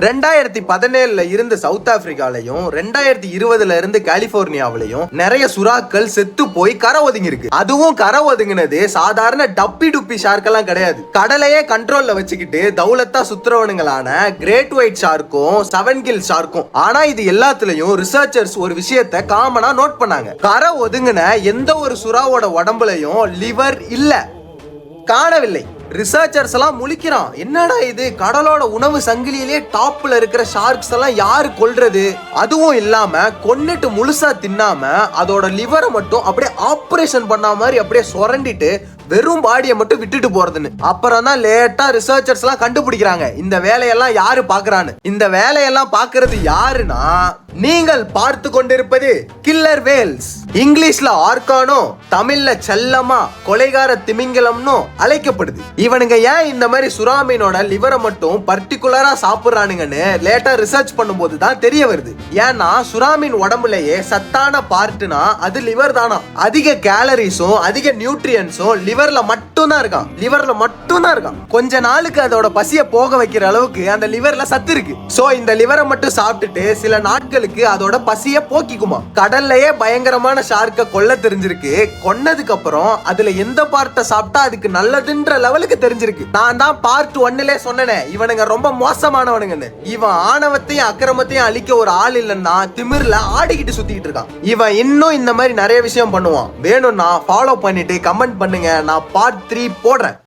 2017 இருந்து சவுத் ஆப்பிரிக்காலையும் 2020 இருந்து கலிபோர்னியாவிலையும் நிறைய சுறாக்கள் செத்து போய் கரை ஒதுங்கி இருக்கு. அதுவும் கரை ஒதுங்கினது சாதாரண டப்பி டுப்பி ஷார்க்கெல்லாம் கிடையாது. கடலையே கண்ட்ரோல்ல வச்சுக்கிட்டு தௌலத்தா சுத்துறவனுங்களான கிரேட் ஒயிட் ஷார்க்கும் 7 கில் ஷார்க்கும். ஆனா இது எல்லாத்துலயும் ரிசர்ச்சர்ஸ் ஒரு விஷயத்த காமனா நோட் பண்ணாங்க. கரை ஒதுங்கின எந்த ஒரு சுறாவோட உடம்புலையும் லிவர் இல்ல, காணவில்லை. ரிசர்ச்சர்ஸ் எல்லாம் முழிக்கிறான், என்னடா இது, கடலோட உணவு சங்கிலியிலே டாப்ல இருக்கிற ஷார்க்ஸ் எல்லாம் யாரு கொல்றது? அதுவும் இல்லாம கொன்னுட்டு முழுசா தின்னாம அதோட லிவரை மட்டும் அப்படியே ஆபரேஷன் பண்ண மாதிரி அப்படியே சுரண்டிட்டு வெறும் பாடியை மட்டும் விட்டுட்டு போறதுன்னு. அப்புறம் தான் லேட்டா ரிசர்ச்சர்ஸ் எல்லாம் கண்டுபிடிக்கிறாங்க இந்த வேலையெல்லாம் யாரு பாக்குறான்னு. இந்த வேலையெல்லாம் பாக்குறது யாருன்னா, நீங்கள் பார்த்து கொண்டிருப்பது கில்லர் வேல்ஸ். இங்கிலீஷ்ல ஆர்கானோ, தமிழ்ல செல்லமா கொலைகார திமிங்கலம்னு அழைக்கப்படுது. இவனுங்க ஏன் இந்த மாதிரி சுறாமீனோட லிவரை மட்டும் பர்டிகுலரா சாப்பிடுறானுங்கன்னு லேட்டா ரிசர்ச் பண்ணும்போது தான் தெரிய வருது. ஏன்னா சுறாமீன் உடம்புலயே சத்தான பார்ட்னா அது லிவர் தானா. அதிக கேலரிஸும் அதிக நியூட்ரியன்ஸும் லிவர்ல மட்டும் தான் இருக்கான். கொஞ்ச நாளுக்கு அதோட பசிய போக வைக்கிற அளவுக்கு அந்த லிவர்ல சத்து இருக்கு. சோ இந்த லிவரை மட்டும் சாப்பிட்டுட்டு சில நாட்களுக்கு அதோட பசிய போக்கிக்குமா. கடல்லையே பயங்கரமான ஷார்க்க கொல்ல தெரிஞ்சிருக்கு. கொன்னதுக்கு அப்புறம் அதுல எந்த பார்ட்டை சாப்பிட்டா அதுக்கு நல்லதுன்ற லெவலுக்கு தெரிஞ்சிருக்கு. நான் தான் பார்ட் 1லே சொன்னேன், இவனுங்க ரொம்ப மோசமானவனுங்கன்னு. இவன் ஆணவத்தையும் அக்கிரமத்தையும் அழிக்க ஒரு ஆள் இல்லைன்னா திமிர்ல ஆடிக்கிட்டு சுத்திட்டு இருக்கான். இவன் இன்னும் இந்த மாதிரி நிறைய விஷயம் பண்ணுவான். வேணும்னா ஃபாலோ பண்ணிட்டு கமெண்ட் பண்ணுங்க, நான் பார்ட் 3 போடுறேன்.